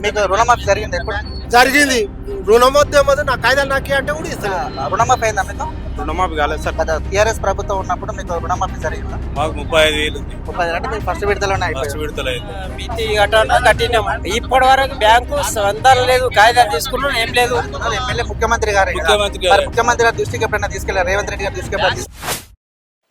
మీకు రుణమాఫీ జరిగింది ఎప్పుడు? జరిగింది. రుణమొద్దు ఏమొద్దు నా కాయిదాలు నాకే అంటే కూడా ఇస్తారు. రుణమాఫీ అయిందా మీకు? రుణమాఫీ కాలేదు సార్. గత టీఆర్ఎస్ ప్రభుత్వం ఉన్నప్పుడు మీకు రుణమాఫీ జరిగిందా? మాకు 35,000 ఉంది. 30 అంటే మీకు ఫస్ట్ విడతలోనే ఫస్ట్ అయిపోయింది. విడతలు అయింది. మితి కట్టినాం. ఇప్పటి వరకు బ్యాంకు స్పందన లేదు, కాయిదాలు తీసుకున్నాం ఏం లేదు. ఎమ్మెల్యే ముఖ్యమంత్రి గారు ముఖ్యమంత్రి గారి దృష్టికి ఎప్పుడైనా తీసుకెళ్లారు? రేవంత్ రెడ్డి గారి దృష్టికి ఎప్పుడైనా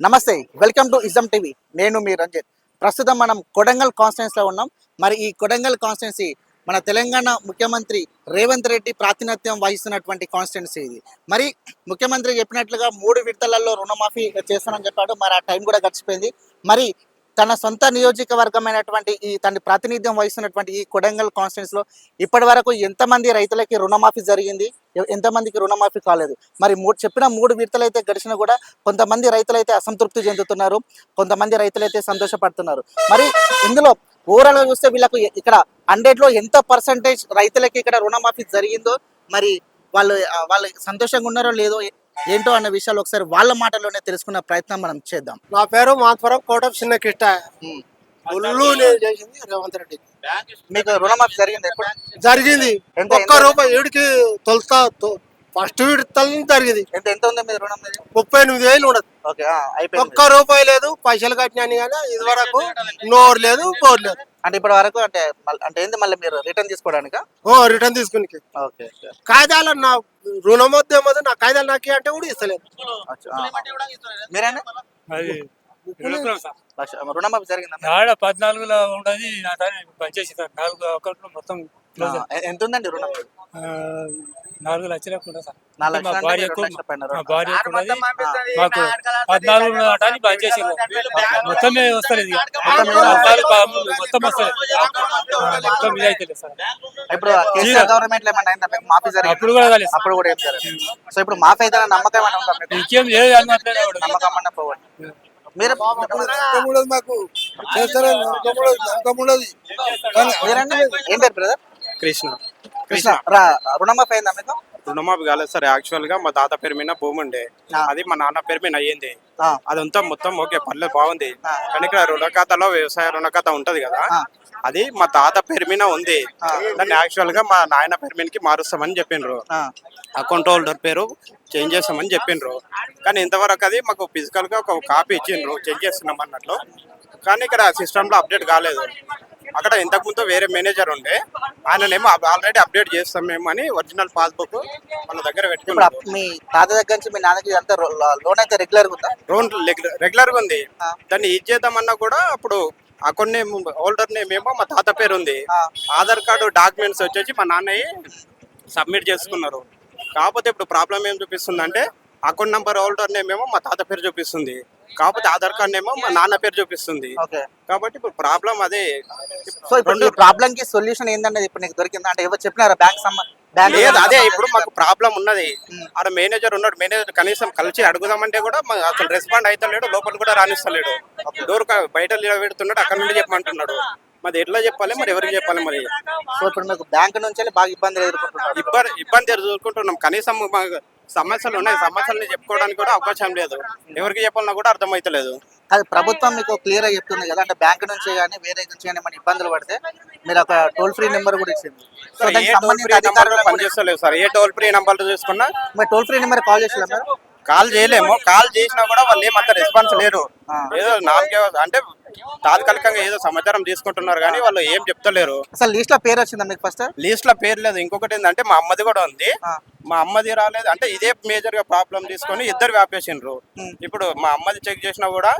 నమస్తే, వెల్కమ్ టు ఇజం టీవీ. నేను మీ రంజిత్. ప్రస్తుతం మనం కొడంగల్ కాన్స్టిట్యున్సీ లో ఉన్నాం. మరి ఈ కొడంగల్ కాన్స్టిట్యున్సీ మన తెలంగాణ ముఖ్యమంత్రి రేవంత్ రెడ్డి ప్రాతినిధ్యం వహిస్తున్నటువంటి కాన్స్టిట్యున్సీ ఇది. మరి ముఖ్యమంత్రి చెప్పినట్లుగా 3 విడతలలో రుణమాఫీ చేస్తానని చెప్పాడు. మరి ఆ టైం కూడా గడిచిపోయింది. మరి తన సొంత నియోజకవర్గమైనటువంటి తన ప్రాతినిధ్యం వహిస్తున్నటువంటి ఈ కొడంగల్ కాన్స్టిట్యున్సీలో ఇప్పటి వరకు ఎంతమంది రైతులకి రుణమాఫీ జరిగింది, ఎంతమందికి రుణమాఫీ కాలేదు? మరి చెప్పిన 3 విడతలు అయితే గడిచినా కూడా కొంతమంది రైతులైతే అసంతృప్తి చెందుతున్నారు, కొంతమంది రైతులైతే సంతోషపడుతున్నారు. మరి ఇందులో ఓవరాల్గా చూస్తే వీళ్ళకు ఇక్కడ 100లో ఎంత పర్సంటేజ్ రైతులకి ఇక్కడ రుణమాఫీ జరిగిందో, మరి వాళ్ళు సంతోషంగా ఉన్నారో లేదో ఏంటో అన్న విషయాలు ఒకసారి వాళ్ళ మాటల్లోనే తెలుసుకున్న ప్రయత్నం మనం చేద్దాం. నా పేరు మాత్వరం కోటం చిన్న కిట్ట. ఒళ్ళు నేను చేసింది రేవంత్ రెడ్డి. మీకు రుణమాఫీ జరిగింది ఎప్పుడు? జరిగింది. ఒక్క రూపాయి ఏడికి తొలుతా ఫస్ట్ విడతలు జరిగింది. ఎంత ఉంది మీ రుణం? 38,000 ఉండదు. ఓకే, అయిపోయింది. ఒక్క రూపాయి లేదు, పైసలు కట్టినాను కానీ ఇది వరకు నోరు లేదు, బోర్ లేదు. అంటే ఇప్పటి వరకు అంటే ఏంది మళ్ళీ మీరు రిటర్న్ తీసుకోవడానికా? రిటర్న్ తీసుకుని ఓకే. కాయిదాలు నా రుణమొద్దు ఏమొద్దు నా కాయిదాలు నాకే అంటే కూడా ఇస్తలేదు. మీరేనా రుణమాఫీ జరిగిందా? 14లో ఉండదు పనిచేసి 4 అకౌంట్లు మొత్తం ఎంత ఉందండి రుణం? 4 లక్షలకు ఉంటుంది సార్. 4 లక్షలు అంటే భార్యకు 2 లక్షల పైన రుణం. భార్యకు ఉన్నది. మాకు 14 నాటాన్ని బంద్ చేసి మొత్తమే వస్తలేదు. మొత్తం వస్తలేదు. మొత్తం ఇది అయితే సార్. ఇప్పుడు కేసీఆర్ గవర్నమెంట్ లో ఏమన్నా అయిందా మీకు మాఫీ జరిగింది? అప్పుడు కూడా కాలేదు. అప్పుడు కూడా ఏం జరగలేదు. సో ఇప్పుడు మాఫీ అయితే నమ్మకం ఏమైనా ఉందా మీకు? ఇంకేం లేదు అన్నట్లే నమ్మకం అన్న పోవండి. మీరు మాకు చేస్తారని మీరండి ఏం పేరు బ్రదర్? కృష్ణ. రుణమాఫీ అయిందా మీకు? రుణమాఫీ కాలేదు సార్. యాక్చువల్ గా మా తాత పేరు మీద భూమి ఉండే, అది మా నాన్న పేరు మీద అయ్యింది. అదంతా మొత్తం ఓకే, పర్లేదు, బాగుంది. కానీ ఇక్కడ రుణ ఖాతాలో వ్యవసాయ రుణ ఖాతా ఉంటది కదా, అది మా తాత పేరు మీద ఉంది. దాన్ని యాక్చువల్ గా మా నాయన పేరు మీదకి మారుస్తామని చెప్పిండ్రు. అకౌంట్ హోల్డర్ పేరు చేంజ్ చేస్తామని చెప్పిండ్రు. కానీ ఇంతవరకు అది మాకు ఫిజికల్ గా ఒక కాపీ ఇచ్చిండ్రు, చెక్ చేస్తున్నాం అన్నట్లు. కానీ ఇక్కడ సిస్టమ్ లో అప్డేట్ కాలేదు. అక్కడ ఇంతకు ముందు వేరే మేనేజర్ ఉండే, ఆయననేమో ఆల్రెడీ అప్డేట్ చేస్తాం మేము అని ఒరిజినల్ పాస్బుక్ మన దగ్గర పెట్టుకున్నాం. మీ తాత దగ్గర నుంచి మీ నాన్నకి అంతా లోన్ అయితే రెగ్యులర్ గా ఉందా? లోన్ రెగ్యులర్ గా ఉంది. దాన్ని ఇది చేద్దామన్నా కూడా అప్పుడు అకౌంట్ నేమ్ హోల్డర్ నేమ్ ఏమో మా తాత పేరు ఉంది. ఆధార్ కార్డు డాక్యుమెంట్స్ వచ్చేసి మా నాన్నయ్య సబ్మిట్ చేసుకున్నారు. కాకపోతే ఇప్పుడు ప్రాబ్లం ఏం చూపిస్తుంది అంటే అకౌంట్ నంబర్ హోల్డర్ నేమ్ ఏమో మా తాత పేరు చూపిస్తుంది, కాకపోతే ఆధార్ కార్డు ఏమో మా నాన్న పేరు చూపిస్తుంది. కాబట్టి ఇప్పుడు ప్రాబ్లం అదే. సో ఇప్పుడు ప్రాబ్లం కి సొల్యూషన్ ఏంటంటే ఇప్పుడు నీకు దొరికిందా? అంటే ఎవరు చెప్పినారా? లేదు, అదే ఇప్పుడు మాకు ప్రాబ్లం ఉన్నది. ఆడ మేనేజర్ ఉన్నాడు, మేనేజర్ కనీసం కలిసి అడుగుదామంటే కూడా అసలు రెస్పాండ్ అవుతలేడు, లోపల కూడా రానిస్తలేడు. డోర్ బయట పెడుతున్నాడు, అక్కడ నుండి చెప్పమంటున్నాడు. మరి ఎట్లా చెప్పాలి, మరి ఎవరికి చెప్పాలి? మరి సో ఇప్పుడు మీకు బ్యాంక్ నుంచి బాగా ఇబ్బందులు ఇబ్బంది ఎదుర్కొంటున్నాం. కనీసం సమస్యలు ఉన్నాయి, సమస్యలని చెప్పుకోవడానికి కూడా అవకాశం లేదు. ఎవరికి చెప్పాలన్నా కూడా అర్థమైతలేదు. అది ప్రభుత్వం మీకు క్లియర్ గా చెప్తుంది కదా, అంటే బ్యాంక్ నుంచి కానీ వేరే నుంచి కానీ మన ఇబ్బందులు పడితే మీరు ఒక టోల్ ఫ్రీ నెంబర్ కూడా ఇచ్చింది. పనిచేస్తలేదు సార్. ఏ టోల్ ఫ్రీ నెంబర్ చూసుకున్నా మరి టోల్ ఫ్రీ నెంబర్ కాల్ చేసినా మీరు? కాల్ చేయలేము. కాల్ చేసినా కూడా వాళ్ళు ఏమంత రెస్పాన్స్ లేరు. ఏదో నాకే అంటే తాత్కాలికంగా ఏదో సమాచారం తీసుకుంటున్నారు కానీ వాళ్ళు ఏం చెప్తలేరు. అసలు లిస్ట్ లో పేరు వచ్చిందా మీకు? ఫస్ట్ లిస్ట్ లో పేరు లేదు. ఇంకొకటి ఏంటంటే మా అమ్మది కూడా ఉంది, మా అమ్మది రాలేదు. అంటే ఇదే మేజర్ గా ప్రాబ్లం తీసుకొని ఇద్దరు వ్యాపేసిండ్రు. ఇప్పుడు మా అమ్మది చెక్ చేసినా కూడా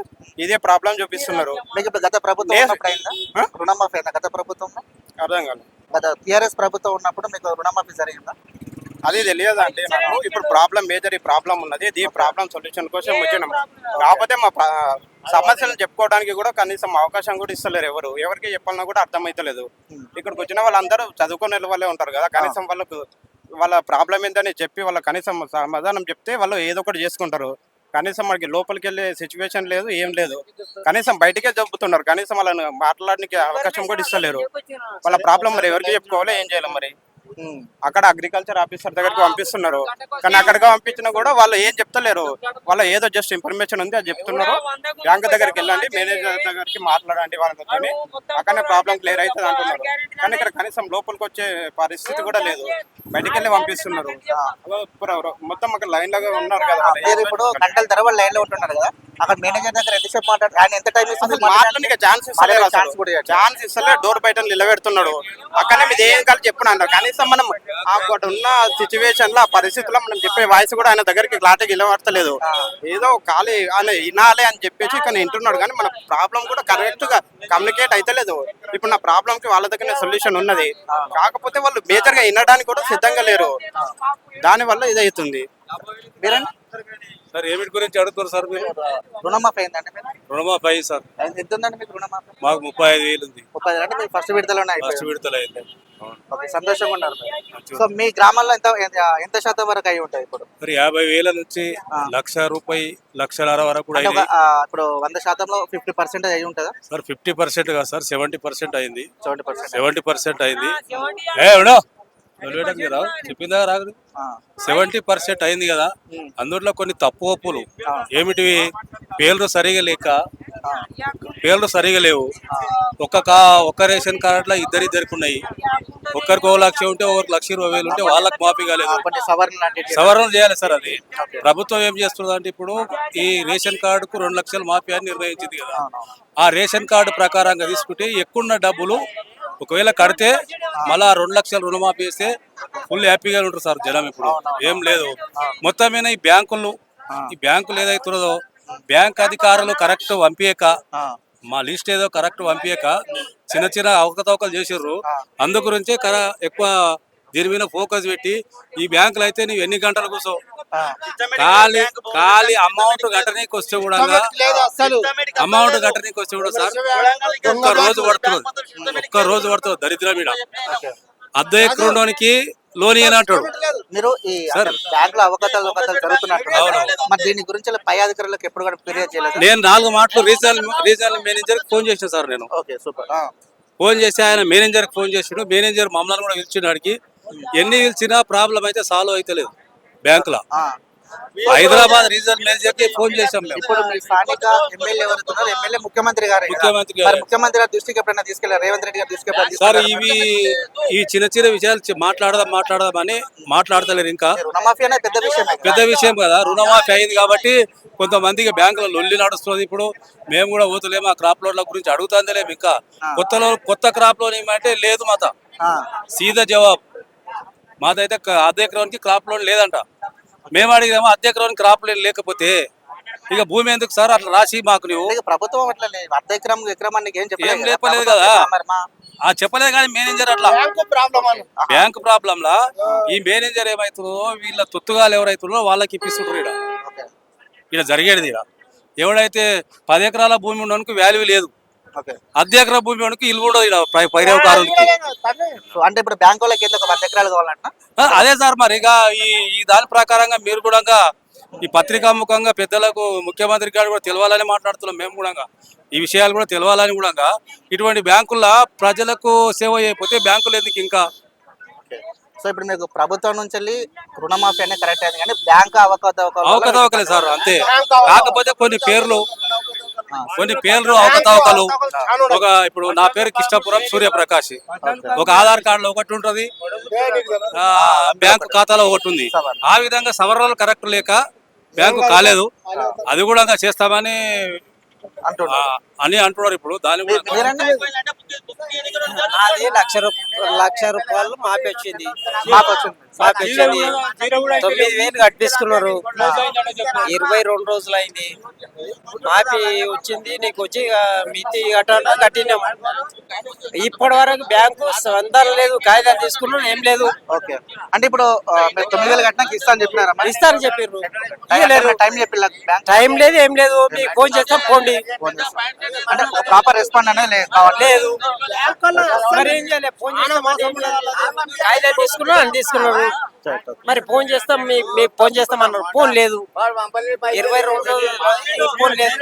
ఇదే ప్రాబ్లం చూపిస్తున్నారు. మీకు ఇప్పుడు గత ప్రభుత్వం రుణమాఫీ అయిందా? గత ప్రభుత్వంలో అర్థం కాదు. గత టీఆర్ఎస్ ప్రభుత్వం ఉన్నప్పుడు మీకు రుణమాఫీ జరిగిందా? అది తెలియదు అంటే నాకు. ఇప్పుడు ప్రాబ్లం మేజర్, ఈ ప్రాబ్లం ఉన్నది, ఈ ప్రాబ్లం సొల్యూషన్ కోసం వచ్చినాం. కాకపోతే మా సమస్యలు చెప్పుకోవడానికి కూడా కనీసం అవకాశం కూడా ఇస్తలేరు. ఎవరికి చెప్పాలన్నా కూడా అర్థమైతలేదు. ఇక్కడికి వచ్చిన వాళ్ళందరూ చదువుకునే వాళ్ళే ఉంటారు కదా, కనీసం వాళ్ళ ప్రాబ్లం ఏంటని చెప్పి వాళ్ళ కనీసం సమాధానం చెప్తే వాళ్ళు ఏదో ఒకటి చేసుకుంటారు. కనీసం మనకి లోపలికి వెళ్ళే సిచ్యువేషన్ లేదు, ఏం లేదు. కనీసం బయటకే చెబుతున్నారు, కనీసం వాళ్ళని మాట్లాడడానికి అవకాశం కూడా ఇస్తలేరు. వాళ్ళ ప్రాబ్లం మరి ఎవరికి చెప్పుకోవాలి, ఏం చేయాలి? మరి అక్కడ అగ్రికల్చర్ ఆఫీసర్ దగ్గరికి పంపిస్తున్నారు, కానీ అక్కడికి పంపించినా కూడా వాళ్ళు ఏం చెప్తలేరు. వాళ్ళ ఏదో జస్ట్ ఇన్ఫర్మేషన్ ఉంది అది చెప్తున్నారు. బ్యాంక్ దగ్గరికి వెళ్ళండి, మేనేజర్ దగ్గరికి మాట్లాడండి వాళ్ళతో, అక్కడనే ప్రాబ్లం క్లియర్ అవుతుంది అంటున్నారు. కానీ ఇక్కడ కనీసం లోపలికి వచ్చే పరిస్థితి కూడా లేదు, బయటికి వెళ్ళి పంపిస్తున్నారు. మొత్తం అక్కడ లైన్ లాగా ఉన్నారు కదా. మీరు ఇప్పుడు గంటల తరబడి లైన్ లో ఉంటున్నారు కదా, అక్కడ మేనేజర్ దగ్గర ఎంతసేపు మాట్లాడు, ఆయన ఎంత టైం ఇస్తుంది? ఛాన్స్ ఇస్తలే, డోర్ బయట నిలబెడుతున్నాడు. అక్కడనే మీద ఏం కాదు చెప్పున్నాను. కనీసం మనం అక్కడ ఉన్న సిచ్యువేషన్ లో, ఆ పరిస్థితుల్లో మనం చెప్పే వాయిస్ కూడా ఆయన దగ్గరికి క్లారిటీగా నిలబడతలేదు. ఏదో ఖాళీ ఆయన వినాలి అని చెప్పేసి కానీ వింటున్నాడు, కానీ మన ప్రాబ్లం కూడా కరెక్ట్ గా కమ్యూనికేట్ అయితలేదు. ఇప్పుడు నా ప్రాబ్లం కి వాళ్ళ దగ్గర సొల్యూషన్ ఉన్నది, కాకపోతే వాళ్ళు మేజర్ గా వినడానికి కూడా సిద్ధంగా లేరు. దాని వల్ల ఇదవుతుంది. సార్ ఏమిటి గురించి అడుగుతారు సార్ మీరు? రుణమాఫీ అయిందండి? రుణమాఫీ అయ్యింది సార్. ఎంత ఉందండి మీకు రుణమాఫీ? మాకు 35,000 ఉంది. 35,000 అంటే మీకు ఫస్ట్ విడతలు ఉన్నాయి? ఫస్ట్ విడతలు అయింది. ఓకే, సంతోషంగా ఉన్నారు. సో మీ గ్రామాల్లో ఎంత శాతం వరకు అయి ఉంటాయి ఇప్పుడు? మరి 50,000 నుంచి ₹1,00,000, ₹1,50,000 వరకు కూడా అయింది. ఇప్పుడు 100%లో 50% అయి ఉంటుందా సార్? 50% కాదు సార్, 70% అయింది. 70% అయింది. చెప్పిందా రాదు. 70% అయింది కదా. అందులో కొన్ని తప్పు ఒప్పులు ఏమిటివి? పేర్లు సరిగా లేవు. ఒక్క రేషన్ కార్డులో ఇద్దరికి ఉన్నాయి. ఒక్కరికి 1,00,000 ఉంటే ఒకరికి 1,20,000 ఉంటే వాళ్ళకి మాఫీ కాలేదు. సవరణలు చేయాలి సార్. అది ప్రభుత్వం ఏం చేస్తుంది అంటే ఇప్పుడు ఈ రేషన్ కార్డుకు 2 లక్షలు మాఫీ అని నిర్ణయించింది కదా. ఆ రేషన్ కార్డు ప్రకారంగా తీసుకుంటే ఎక్కువ డబ్బులు ఒకవేళ కడితే మళ్ళా 2 లక్షలు రుణమాఫీ చేస్తే ఫుల్ హ్యాపీగా ఉంటారు సార్ జనం. ఇప్పుడు ఏం లేదు. మొత్తం మీద ఈ బ్యాంకులు ఏదైతున్నదో బ్యాంక్ అధికారులు కరెక్ట్ పంపించక, మా లిస్ట్ ఏదో కరెక్ట్ పంపించక చిన్న అవకతవకలు చేసిర్రు. అందు గురించే ఎక్కువ దీని మీద ఫోకస్ పెట్టి ఈ బ్యాంకులు అయితే నీవు ఎన్ని గంటలు కూర్చో ఖాళీ అమౌంట్ కట్టనీకి వస్తే కూడా సార్ ఒక్క రోజు పడుతుంది దరిద్రం మీద. అద్దె ఎక్కడుండోనికి లోన్ ఇయ్యనంటాడు. మీరు ఈ బ్యాంక్ లో అవకతవకలు జరుగుతున్నట్టు మరి దీని గురించి పై అధికారులకు ఎప్పుడు కూడా ఫిర్యాదు చేయలేదు? నేను 4 మాటలు రీజనల్ మేనేజర్ ఫోన్ చేసిన సార్. నేను ఫోన్ చేసి ఆయన మేనేజర్ ఫోన్ చేసిండు. మేనేజర్ మమ్మల్ని కూడా పిలిచినాడికి ఎన్ని పిలిచినా ప్రాబ్లం అయితే సాల్వ్ అయితే లేదు బ్యాంకులో. హైదరాబాద్ రీజనల్ మేనేజర్ కి ఫోన్ చేసాం. ఇప్పుడు మీ స్థానిక ఎమ్మెల్యే ఎవరుతున్నారు? ఎమ్మెల్యే ముఖ్యమంత్రి గారు ముఖ్యమంత్రి గారి దృష్టికి ఎప్పుడైనా తీసుకెళ్లారు? రేవంత్ రెడ్డి గారి దృష్టికి సార్ ఈ చిన్న విషయాలు మాట్లాడదామని మాట్లాడతలేరు. ఇంకా రుణమాఫీ అనేది పెద్ద విషయం కదా. రుణమాఫీ అయింది కాబట్టి కొంతమందికి బ్యాంకులో లొల్లి నడుస్తుంది. ఇప్పుడు మేము కూడా పోతలేము, ఆ క్రాప్ లోన్ల గురించి అడుగుతాందేలేము. ఇంకా కొత్త క్రాప్ లోన్ ఏమంటే లేదు మాత సీదా జవాబు. మాదైతే అద్దె ఎకరానికి క్రాప్ లోన్ లేదంట. మేము అడిగాము అద్దె ఎకరానికి క్రాప్ లోన్ లేకపోతే ఇక భూమి ఎందుకు సార్ అట్లా రాసి మాకు నువ్వు ప్రభుత్వం ఏం లేపలేదు కదా. చెప్పలేదు కానీ మేనేజర్ అట్లా బ్యాంక్ ప్రాబ్లం లా ఈ మేనేజర్ ఏమైతుందో వీళ్ళ తొత్తుగాలు ఎవరైతుందో వాళ్ళకి ఇప్పిస్తుంటారు. ఇక్కడ జరిగేది ఎవడైతే 10 ఎకరాల భూమి ఉండడానికి వాల్యూ లేదు, అద్దె ఎకరా భూమి ఉండడానికి ఇల్లు కూడా అంటే ఇప్పుడు బ్యాంక్ వాళ్ళకి 100 ఎకరాలు కావాలంట. అదే సార్. మరి ఇక ఈ దాని ప్రకారంగా మీరు కూడా ఈ పత్రికాముఖంగా పెద్దలకు ముఖ్యమంత్రి గారు కూడా తెలవాలని మాట్లాడుతున్నాం. మేము కూడా ఈ విషయాలు కూడా తెలవాలని కూడా ఇటువంటి బ్యాంకుల్లో ప్రజలకు సేవ చేయకపోతే బ్యాంకులు ఎందుకు ఇంకా. సో ఇప్పుడు మీకు ప్రభుత్వం నుంచి రుణమాఫీ అనేది కరెక్ట్ అయింది కానీ బ్యాంక్ అవకతవకలే సార్ అంతే. కాకపోతే కొన్ని పేర్లు అవకతవకలు. ఇప్పుడు నా పేరు కృష్ణపురం సూర్యప్రకాష్. ఒక ఆధార్ కార్డులో ఒకటి ఉంటది, బ్యాంకు ఖాతాలో ఒకటి ఉంది. ఆ విధంగా సవరణలు కరెక్ట్ లేక బ్యాంకు కాలేదు. అది కూడా చేస్తామని అంటున్నారు. ఇప్పుడు దాని అది ₹1,00,000 మాపి వచ్చింది. 9,000 కట్టిస్తున్నారు. 22 రోజులు అయింది మాపి వచ్చింది. నీకు వచ్చి మితి కట్టినాం. ఇప్పటి వరకు బ్యాంకు స్పందన లేదు. కాగితాలు తీసుకున్నాం ఏం లేదు. ఓకే, అంటే ఇప్పుడు 9,000 కట్టినాక ఇస్తాను చెప్పినారా? ఇస్తారని చెప్పారు. టైం లేదు ఏం లేదు. మీకు ఫోన్ చేస్తాం పోండి. అంటే ప్రాపర్ రెస్పాండ్ అనేది లేదు. మరి ఏం చేయాలి? ఫోన్ కాగితాలు తీసుకున్నారు. మరి ఫోన్ చేస్తాం, మీకు ఫోన్ చేస్తాం అన్నారు. ఫోన్ లేదు. 22 ఫోన్ లేదు.